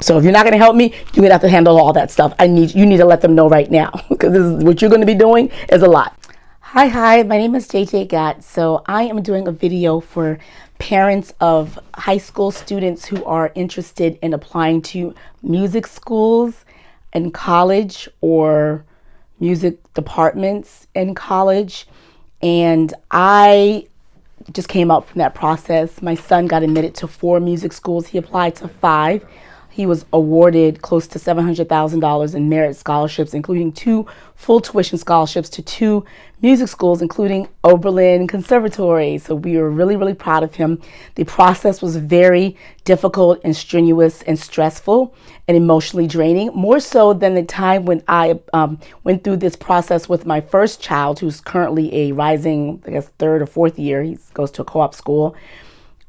So if you're not going to help me, you're going to have to handle all that stuff. You need to let them know right now, because this is what you're going to be doing is a lot. Hi, my name is JJ Gatt. So I am doing a video for parents of high school students who are interested in applying to music schools in college or music departments in college. And I just came out from that process. My son got admitted to 4 music schools. He applied to 5. He was awarded close to $700,000 in merit scholarships, including 2 full tuition scholarships to 2 music schools, including Oberlin Conservatory. So we were really, really proud of him. The process was very difficult and strenuous and stressful and emotionally draining, more so than the time when I went through this process with my first child, who's currently a rising, 3rd or 4th year. He goes to a co-op school,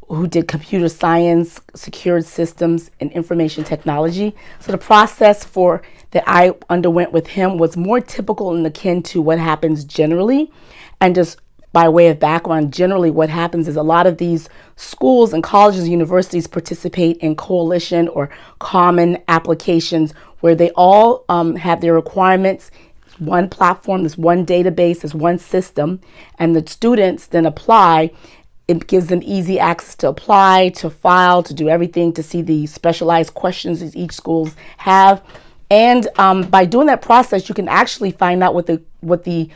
who did computer science, secured systems, and information technology. So the process that I underwent with him was more typical and akin to what happens generally. And just by way of background, generally what happens is a lot of these schools and colleges and universities participate in coalition or common applications where they all have their requirements, one platform, this one database, this one system, and the students then apply. It gives them easy access to apply, to file, to do everything, to see the specialized questions that each schools have. And by doing that process, you can actually find out what the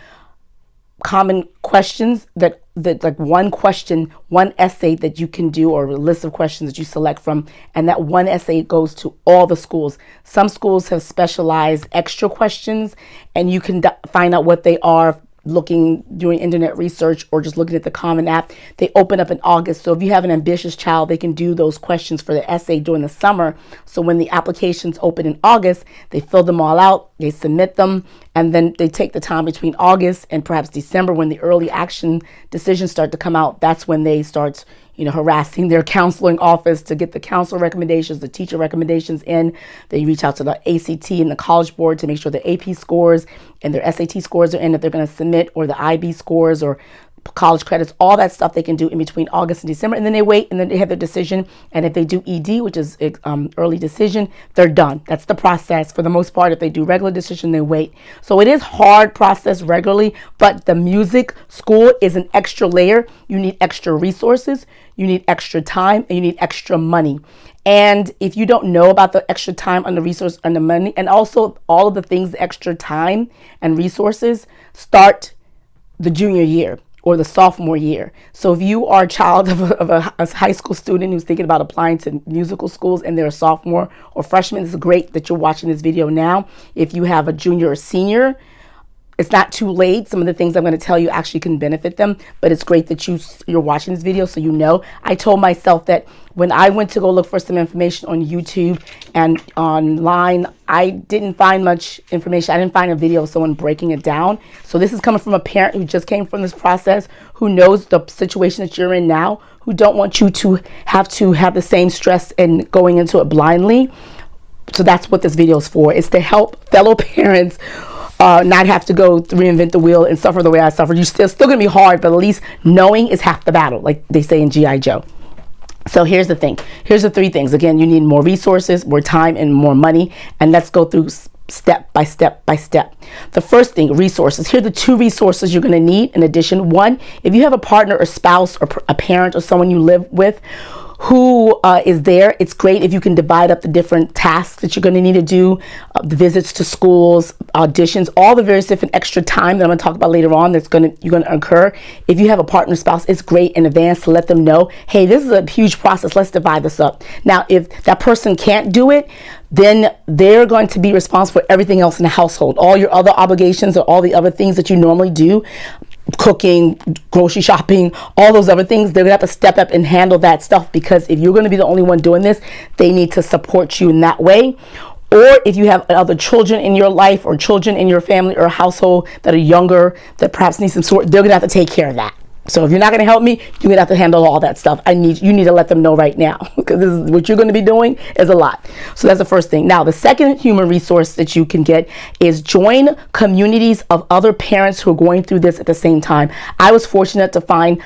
common questions that like one question, one essay that you can do, or a list of questions that you select from, and that one essay goes to all the schools. Some schools have specialized extra questions, and you can find out what they are doing internet research or just looking at the Common App. They open up in August. So if you have an ambitious child, they can do those questions for the essay during the summer. So when the applications open in August, they fill them all out, they submit them, and then they take the time between August and perhaps December, when the early action decisions start to come out. That's when they start harassing their counseling office to get the counsel recommendations, the teacher recommendations in. They reach out to the ACT and the College Board to make sure the AP scores and their SAT scores are in that they're going to submit, or the IB scores or college credits, all that stuff they can do in between August and December. And then they wait, and then they have their decision. And if they do ED, which is early decision, they're done. That's the process for the most part. If they do regular decision, they wait. So it is hard process regularly, but the music school is an extra layer. You need extra resources, you need extra time, and you need extra money. And if you don't know about the extra time and the resource and the money, and also all of the things, the extra time and resources, start the junior year or the sophomore year. So if you are a child of a high school student who's thinking about applying to musical schools and they're a sophomore or freshman, it's great that you're watching this video now. If you have a junior or senior, it's not too late. Some of the things I'm going to tell you actually can benefit them, but it's great that you're watching this video so you know. I told myself that when I went to go look for some information on YouTube and online, I didn't find much information. I didn't find a video of someone breaking it down. So this is coming from a parent who just came from this process, who knows the situation that you're in now, who don't want you to have the same stress and going into it blindly. So that's what this video is for. It's to help fellow parents not have to go reinvent the wheel and suffer the way I suffered. It's still going to be hard, but at least knowing is half the battle, like they say in G.I. Joe. So here's the thing. Here's the 3 things. Again, you need more resources, more time, and more money. And let's go through step by step by step. The first thing, resources. Here are the 2 resources you're going to need in addition. 1, if you have a partner or spouse or a parent or someone you live with who is there, it's great if you can divide up the different tasks that you're going to need to do, the visits to schools, auditions, all the various different extra time that I'm going to talk about later on you're going to incur. If you have a partner, spouse, it's great in advance to let them know, hey, this is a huge process. Let's divide this up. Now, if that person can't do it, then they're going to be responsible for everything else in the household, all your other obligations or all the other things that you normally do. Cooking, grocery shopping, all those other things, they're gonna have to step up and handle that stuff, because if you're gonna be the only one doing this, they need to support you in that way. Or if you have other children in your life or children in your family or household that are younger, that perhaps need some support, they're gonna have to take care of that. So if you're not going to help me, you're going to have to handle all that stuff. You need to let them know right now, because this is what you're going to be doing is a lot. So that's the first thing. Now, the second human resource that you can get is join communities of other parents who are going through this at the same time. I was fortunate to find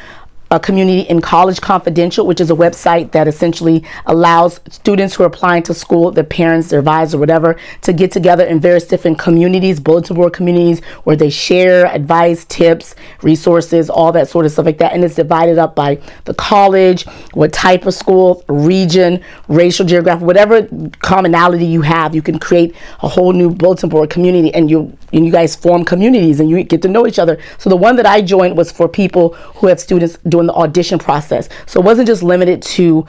a community in College Confidential, which is a website that essentially allows students who are applying to school, their parents, their advisors, or whatever, to get together in various different communities, bulletin board communities, where they share advice, tips, resources, all that sort of stuff like that. And it's divided up by the college, what type of school, region, racial, geographic, whatever commonality you have. You can create a whole new bulletin board community, and you guys form communities and you get to know each other. So the one that I joined was for people who have students doing the audition process. So it wasn't just limited to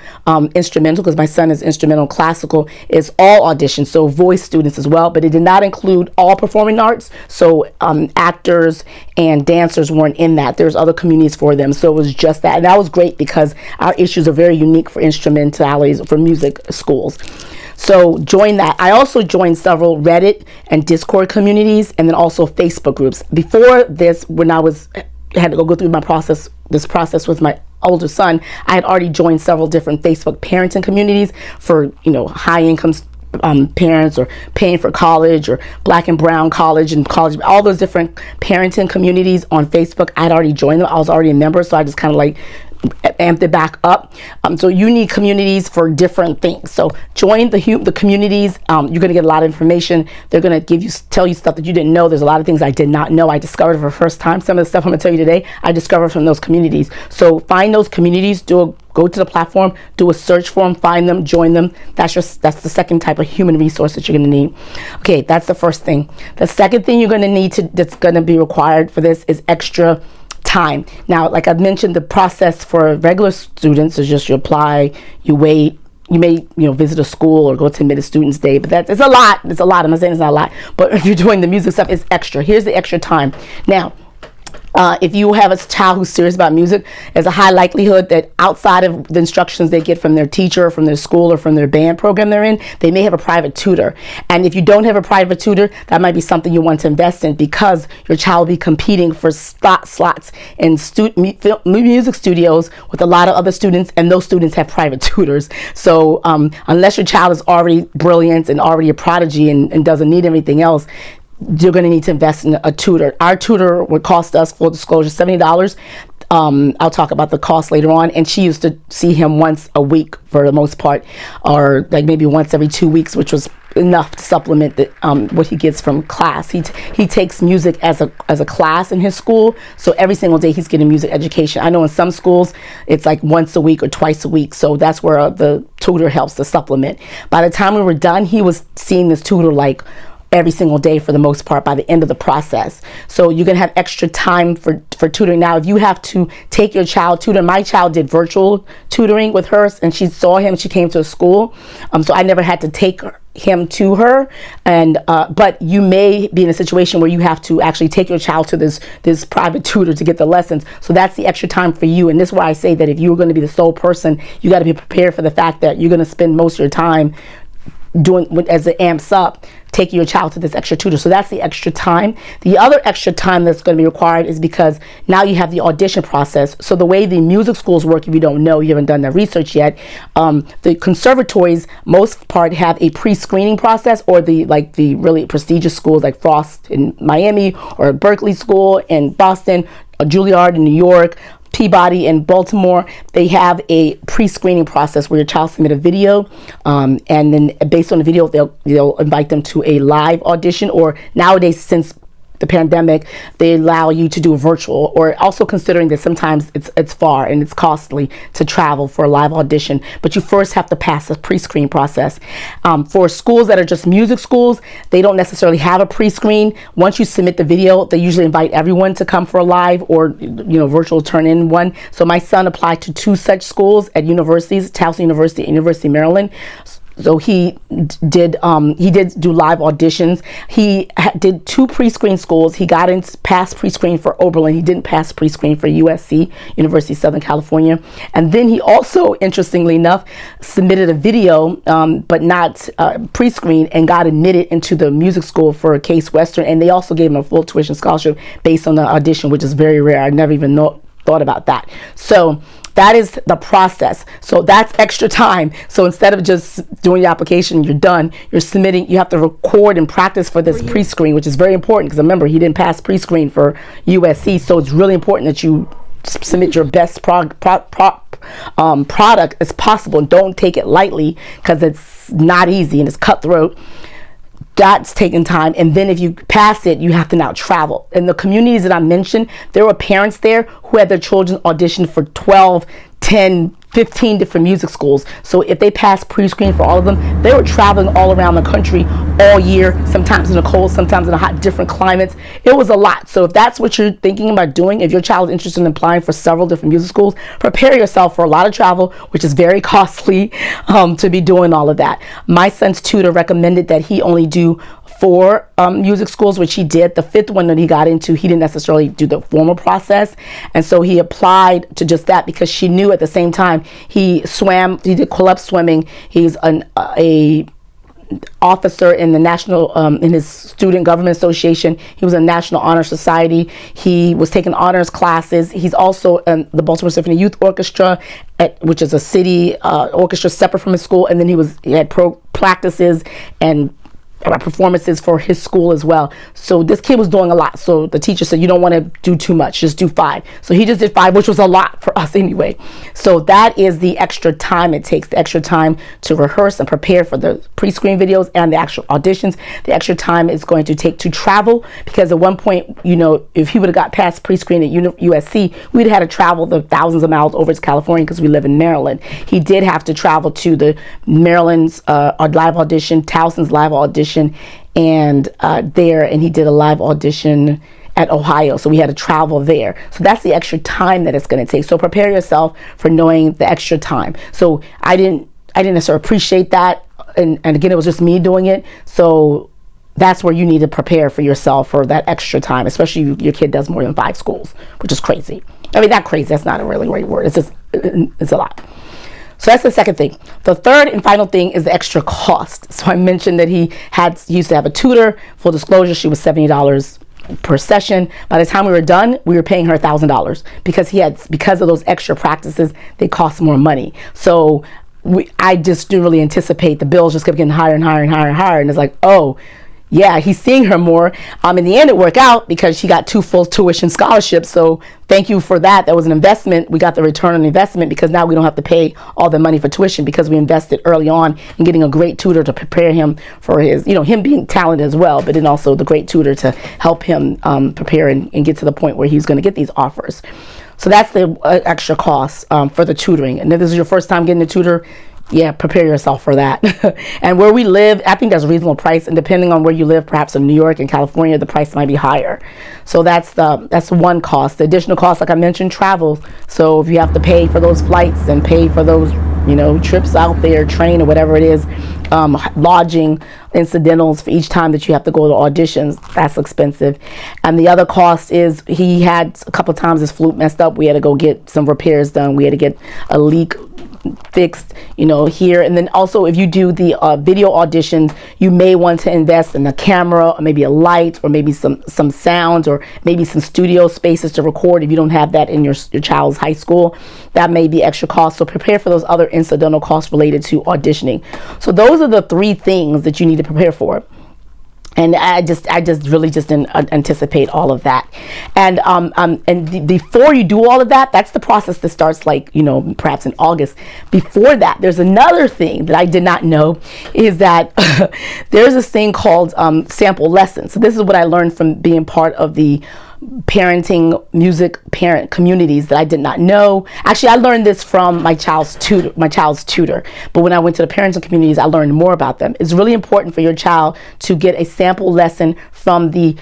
instrumental, because my son is instrumental classical. It's all auditions, so voice students as well, but it did not include all performing arts. So actors and dancers weren't in that. There's other communities for them. So it was just that. And that was great because our issues are very unique for instrumentalities, for music schools. So join that. I also joined several Reddit and Discord communities, and then also Facebook groups. Before this, when I had to go through this process with my older son, I had already joined several different Facebook parenting communities for, high income parents, or paying for college, or black and brown college, and college, all those different parenting communities on Facebook. I'd already joined them. I was already a member, so I just kind of amped it back up. So you need communities for different things. So join the communities. You're going to get a lot of information. They're going to tell you stuff that you didn't know. There's a lot of things I did not know. I discovered for the first time. Some of the stuff I'm going to tell you today, I discovered from those communities. So find those communities. Go to the platform, do a search for them, find them, join them. That's the second type of human resource that you're going to need. Okay, that's the first thing. The second thing you're going to need that's going to be required for this is extra time. Now, like I mentioned, the process for regular students is just you apply, you wait, you may visit a school or go to Admitted Students Day, but it's a lot. I'm not saying it's not a lot, but if you're doing the music stuff, it's extra. Here's the extra time. Now, if you have a child who's serious about music, there's a high likelihood that outside of the instructions they get from their teacher, or from their school, or from their band program they're in, they may have a private tutor. And if you don't have a private tutor, that might be something you want to invest in, because your child will be competing for slots in music studios with a lot of other students, and those students have private tutors. So unless your child is already brilliant and already a prodigy and doesn't need anything else, you're going to need to invest in a tutor. Our tutor would cost us, full disclosure, $70. I'll talk about the cost later on. And she used to see him once a week for the most part, or maybe once every 2 weeks, which was enough to supplement what he gets from class. He takes music as a class in his school, so every single day he's getting music education. I know in some schools it's like once a week or twice a week, so that's where the tutor helps to supplement. By the time we were done, he was seeing this tutor every single day for the most part by the end of the process. So you're going to have extra time for tutoring. Now, if you have to take your child tutor, my child did virtual tutoring with her, and she saw him, she came to a school. So I never had to take him to her. And but you may be in a situation where you have to actually take your child to this private tutor to get the lessons. So that's the extra time for you. And this is why I say that if you're going to be the sole person, you got to be prepared for the fact that you're going to spend most of your time doing, as it amps up, taking your child to this extra tutor. So that's the extra time. The other extra time that's going to be required is because now you have the audition process. So the way the music schools work, if you don't know, you haven't done that research yet, the conservatories, most part, have a pre-screening process, or the really prestigious schools like Frost in Miami, or Berkeley School in Boston, or Juilliard in New York, Peabody in Baltimore, they have a pre-screening process where your child submit a video, and then based on the video, they'll invite them to a live audition, or nowadays, since the pandemic, they allow you to do a virtual, or also considering that sometimes it's far and it's costly to travel for a live audition, but you first have to pass a pre-screen process. For schools that are just music schools, they don't necessarily have a pre-screen. Once you submit the video, they usually invite everyone to come for a live or virtual turn-in one. So my son applied to 2 such schools at universities, Towson University and University of Maryland. So he did do live auditions. He did 2 pre-screen schools. He got past pre-screen for Oberlin. He didn't pass pre-screen for USC, University of Southern California. And then he also, interestingly enough, submitted a video, but not pre-screen, and got admitted into the music school for Case Western. And they also gave him a full tuition scholarship based on the audition, which is very rare. I never even thought about that. So that is the process. So that's extra time. So instead of just doing your application, you're done, you're submitting, you have to record and practice for this pre-screen, which is very important, because remember, he didn't pass pre-screen for USC. So it's really important that you submit your best product as possible. Don't take it lightly, because it's not easy and it's cutthroat. That's taking time. And then if you pass it, you have to now travel. In the communities that I mentioned, there were parents there who had their children audition for 12, 10, 15 different music schools. So if they passed pre-screen for all of them, they were traveling all around the country all year, sometimes in the cold, sometimes in the hot, different climates. It was a lot. So if that's what you're thinking about doing, if your child is interested in applying for several different music schools, prepare yourself for a lot of travel, which is very costly, to be doing all of that. My son's tutor recommended that he only do 4 music schools, which he did. The 5th one that he got into, he didn't necessarily do the formal process, and so he applied to just that, because she knew at the same time he did club swimming. He's a officer in the national in his student government association. He was in National Honor Society. He was taking honors classes. He's also in the Baltimore Symphony Youth Orchestra, which is a city orchestra separate from his school, and then he had practices and performances for his school as well. So this kid was doing a lot. So the teacher said, you don't want to do too much, just do 5. So he just did 5, which was a lot for us anyway. So that is the extra time it takes, the extra time to rehearse and prepare for the pre-screen videos and the actual auditions. The extra time is going to take to travel, because at one point, if he would have got past pre-screen at USC, we'd have had to travel the thousands of miles over to California, because we live in Maryland. He did have to travel to the Maryland's live audition, Towson's live audition, and he did a live audition at Ohio, so we had to travel there. So that's the extra time that it's going to take. So prepare yourself for knowing the extra time. So I didn't necessarily appreciate that, and again, it was just me doing it. So that's where you need to prepare for yourself for that extra time, especially if your kid does more than 5 schools, which is crazy. I mean, not crazy, that's not a really great word. It's a lot. So that's the second thing. The third and final thing is the extra cost. So I mentioned that he used to have a tutor. Full disclosure, she was $70 per session. By the time we were done, we were paying her $1,000, because of those extra practices, they cost more money. So I just didn't really anticipate. The bills just kept getting higher and higher and higher and higher. And it's like, oh, yeah, he's seeing her more. In the end, it worked out, because she got 2 full tuition scholarships. So thank you for that. That was an investment. We got the return on investment, because now we don't have to pay all the money for tuition, because we invested early on in getting a great tutor to prepare him for his, him being talented as well, but then also the great tutor to help him prepare and get to the point where he's going to get these offers. So that's the extra cost for the tutoring. And if this is your first time getting a tutor, yeah, prepare yourself for that. And where we live, I think that's a reasonable price. And depending on where you live, perhaps in New York and California, the price might be higher. So that's one cost. The additional cost, like I mentioned, travel. So if you have to pay for those flights and pay for those, trips out there, train or whatever it is, lodging, incidentals for each time that you have to go to auditions, that's expensive. And the other cost is, he had a couple of times his flute messed up. We had to go get some repairs done. We had to get a leak fixed, here. And then also, if you do the video auditions, you may want to invest in a camera, or maybe a light, or maybe some sounds, or maybe some studio spaces to record if you don't have that in your child's high school. That may be extra cost. So prepare for those other incidental costs related to auditioning. So those are the 3 things that you need to prepare for. And I just really didn't anticipate all of that. And before you do all of that, that's the process that starts perhaps in August. Before that, there's another thing that I did not know, is that there's this thing called sample lessons. So this is what I learned from being part of the parenting music parent communities that I did not know. Actually, I learned this from my child's tutor. But when I went to the parenting communities, I learned more about them. It's really important for your child to get a sample lesson from the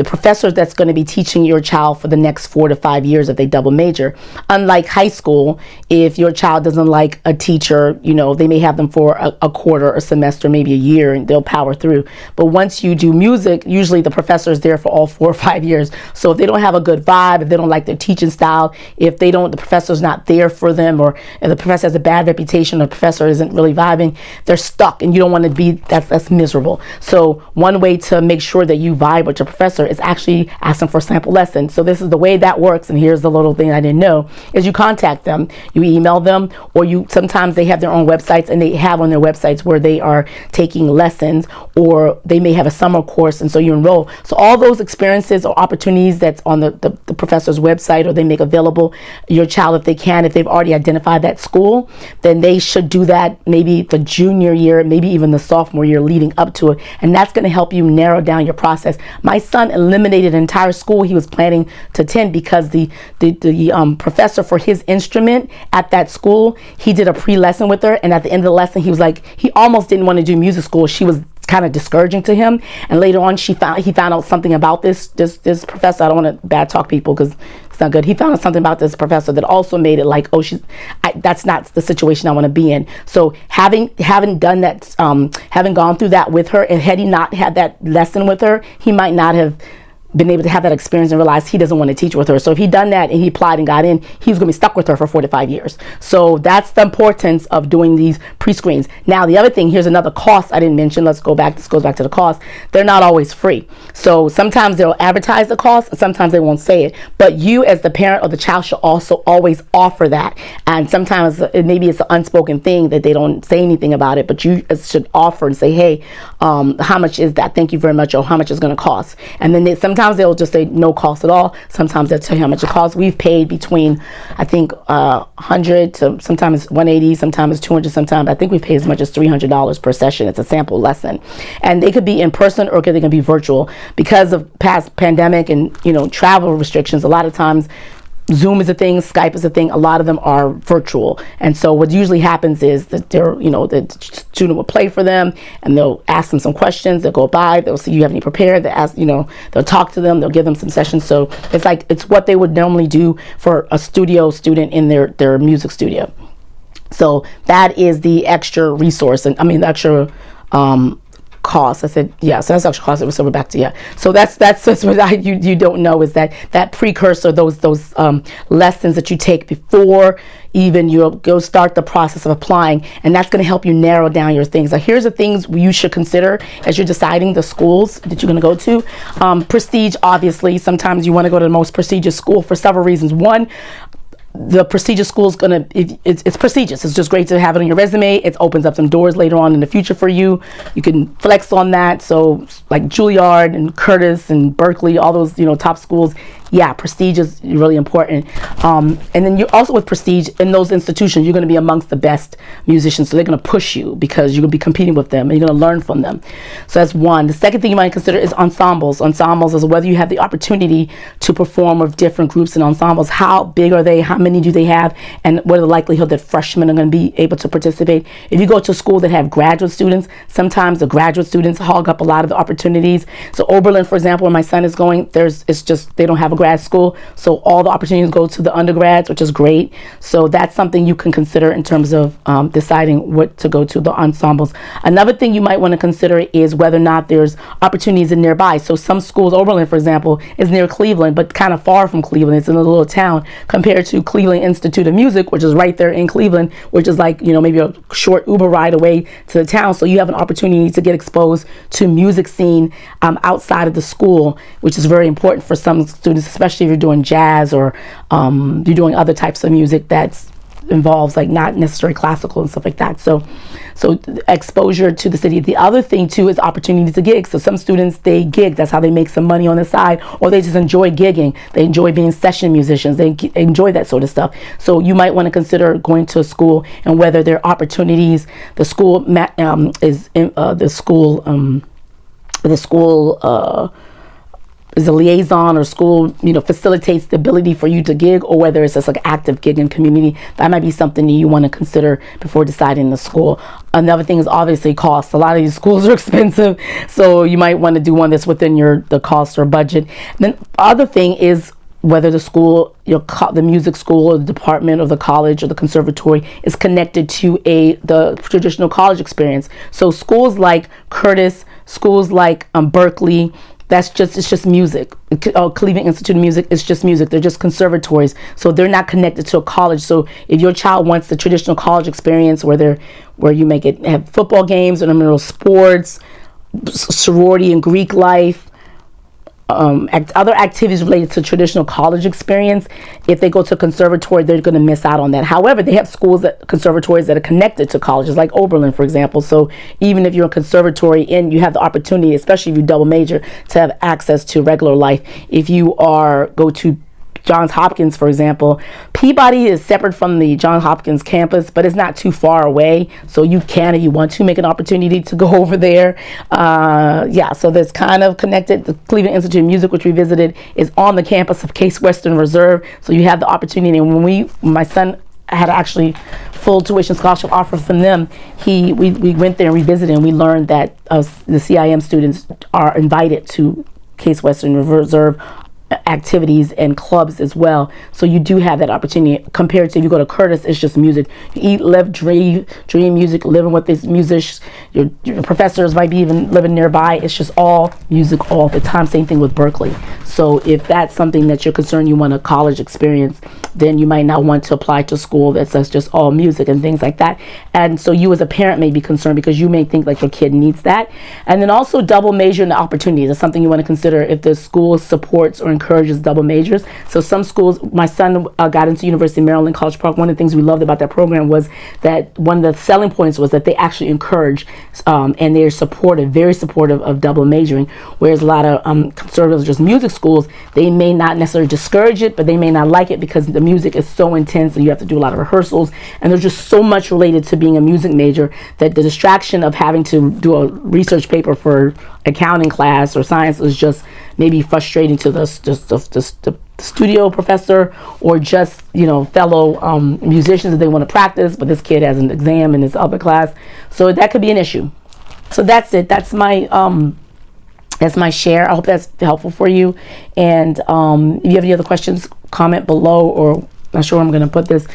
professor that's going to be teaching your child for the next 4 to 5 years if they double major. Unlike high school, if your child doesn't like a teacher, they may have them for a quarter, a semester, maybe a year, and they'll power through. But once you do music, usually the professor is there for all 4 or 5 years. So if they don't have a good vibe, if they don't like their teaching style, if the professor's not there for them, or if the professor has a bad reputation, or the professor isn't really vibing, they're stuck, and you don't want to be, that's miserable. So one way to make sure that you vibe right, but your professor is actually asking for a sample lesson. So this is the way that works. And here's the little thing I didn't know, is you contact them, you email them, or sometimes they have their own websites, and they have on their websites where they are taking lessons, or they may have a summer course, and so you enroll. So all those experiences or opportunities that's on the professor's website, or they make available, your child, if they can, if they've already identified that school, then they should do that maybe the junior year, maybe even the sophomore year leading up to it. And that's going to help you narrow down your process. My son eliminated an entire school he was planning to attend because the professor for his instrument at that school, he did a pre-lesson with her, and at the end of the lesson, he was like, he almost didn't want to do music school. She was kind of discouraging to him, and later on he found out something about this professor. I don't want to bad talk people because it's not good. He found out something about this professor that also made it like, oh, that's not the situation I want to be in. So having done that, having gone through that with her, and had he not had that lesson with her, he might not have been able to have that experience and realize he doesn't want to teach with her. So if he done that and he applied and got in, he's going to be stuck with her for 4 to 5 years. So that's the importance of doing these pre-screens. Now, the other thing, here's another cost I didn't mention. This goes back to the cost. They're not always free. So sometimes they'll advertise the cost, and sometimes they won't say it. But you as the parent or the child should also always offer that. And sometimes maybe it's an unspoken thing that they don't say anything about it, but you should offer and say, hey, how much is that? Thank you very much. Or how much is going to cost? And then sometimes they'll just say no cost at all. Sometimes they'll tell you how much it costs. We've paid between, I think, 100 to sometimes 180, sometimes 200, sometimes I think we've paid as much as $300 per session. It's a sample lesson, and they could be in person or they can be virtual. Because of past pandemic and travel restrictions, a lot of times Zoom is a thing, Skype is a thing. A lot of them are virtual. And so what usually happens is that the student will play for them, and they'll ask them some questions. They'll go by, they'll see you have any prepared, they'll talk to them, they'll give them some sessions. So it's what they would normally do for a studio student in their music studio. So that is the extra resource, and the extra cost. I said, yeah, so that's extra cost. It was over back to, yeah. So that's what you don't know, is that precursor, those lessons that you take before even you go start the process of applying, and that's going to help you narrow down your things. Now, here's the things you should consider as you're deciding the schools that you're going to go to. Prestige, obviously. Sometimes you want to go to the most prestigious school for several reasons. One, the prestigious school is it's prestigious. It's just great to have it on your resume. It opens up some doors later on in the future for you. You can flex on that. So like Juilliard and Curtis and Berkeley, all those top schools. Yeah, prestige is really important. And then you also, with prestige in those institutions, you're going to be amongst the best musicians. So they're going to push you because you're going to be competing with them and you're going to learn from them. So that's one. The second thing you might consider is ensembles. Ensembles is whether you have the opportunity to perform with different groups and ensembles. How big are they? How many do they have? And what are the likelihood that freshmen are going to be able to participate? If you go to a school that have graduate students, sometimes the graduate students hog up a lot of the opportunities. So Oberlin, for example, where my son is going, they don't have a grad school, so all the opportunities go to the undergrads, which is great. So that's something you can consider in terms of deciding what to go to, the ensembles. Another thing you might want to consider is whether or not there's opportunities in nearby. So some schools, Oberlin, for example, is near Cleveland, but kind of far from Cleveland. It's in a little town, compared to Cleveland Institute of Music, which is right there in Cleveland, which is like, maybe a short Uber ride away to the town. So you have an opportunity to get exposed to music scene outside of the school, which is very important for some students, especially if you're doing jazz or you're doing other types of music that involves like not necessarily classical and stuff like that. So exposure to the city. The other thing too is opportunity to gig. So some students, they gig. That's how they make some money on the side, or they just enjoy gigging. They enjoy being session musicians. They enjoy that sort of stuff. So you might want to consider going to a school and whether there are opportunities. The school is a liaison, or school, facilitates the ability for you to gig, or whether it's just like active gig in community. That might be something that you want to consider before deciding the school. Another thing is obviously cost. A lot of these schools are expensive, so you might want to do one that's within the cost or budget. And then the other thing is whether the school, the music school or the department of the college or the conservatory is connected to the traditional college experience. So schools like Curtis, schools like Berkeley, it's just music. Cleveland Institute of Music, it's just music. They're just conservatories, so they're not connected to a college. So if your child wants the traditional college experience, where you make it have football games, intramural sports, sorority and Greek life, other activities related to traditional college experience. If they go to conservatory, they're going to miss out on that. However, they have conservatories that are connected to colleges, like Oberlin, for example. So even if you're in conservatory and you have the opportunity, especially if you double major, to have access to regular life. If you go to Johns Hopkins, for example, Peabody is separate from the Johns Hopkins campus, but it's not too far away. So you can, if you want to, make an opportunity to go over there. So that's kind of connected. The Cleveland Institute of Music, which we visited, is on the campus of Case Western Reserve. So you have the opportunity. And when my son had actually full tuition scholarship offer from them, we went there and we visited, and we learned that the CIM students are invited to Case Western Reserve activities and clubs as well. So you do have that opportunity, compared to if you go to Curtis, it's just music. You eat, live, dream music, living with these musicians. Your professors might be even living nearby. It's just all music all the time. Same thing with Berkeley. So if that's something that you're concerned, you want a college experience, then you might not want to apply to school that's just all music and things like that. And so you as a parent may be concerned because you may think like your kid needs that. And then also double major in the opportunities is something you want to consider if the school supports or encourages double majors. So some schools, my son got into University of Maryland, College Park. One of the things we loved about that program was that one of the selling points was that they actually encourage and they're supportive, very supportive of double majoring, whereas a lot of conservatives, just music schools, they may not necessarily discourage it, but they may not like it because the music is so intense and you have to do a lot of rehearsals, and there's just so much related to being a music major that the distraction of having to do a research paper for accounting class or science is just maybe frustrating to the studio professor, or just fellow musicians that they want to practice, but this kid has an exam in this other class, so that could be an issue. So that's it. That's my share. I hope that's helpful for you. And if you have any other questions, comment below, or not sure where I'm going to put this,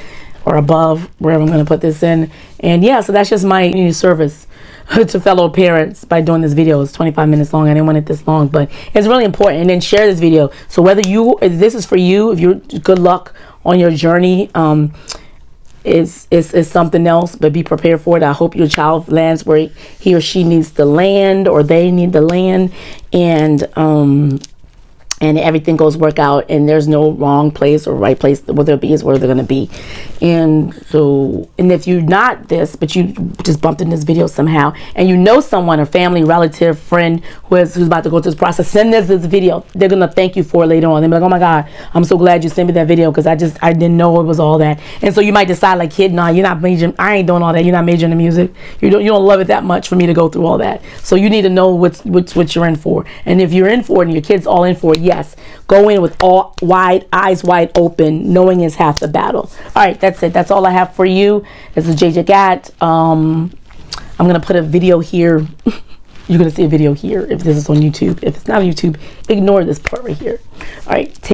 or above, wherever I'm going to put this in. And yeah, so that's just my community service to fellow parents by doing this video. It's 25 minutes long. I didn't want it this long, but it's really important. And then share this video. So whether if this is for you, if you're, good luck on your journey. Is something else, but be prepared for it. I hope your child lands where he or she needs to land, or they need to land, and everything work out, and there's no wrong place or right place. Where they'll be is where they're going to be. And so, and if you're not this, but you just bumped in this video somehow, and you know someone, a family, relative, friend who's about to go through this process, send this video. They're going to thank you for it later on. They'll be like, oh my God, I'm so glad you sent me that video, because I didn't know it was all that. And so you might decide, like, kid, nah, you're not majoring. I ain't doing all that. You're not majoring in music. You don't love it that much for me to go through all that. So you need to know what you're in for. And if you're in for it and your kid's all in for it, yes, go in with eyes wide open, knowing is half the battle. All right, that's it. That's all I have for you. This is JJ Gatt. I'm going to put a video here. You're going to see a video here if this is on YouTube. If it's not on YouTube, ignore this part right here. All right.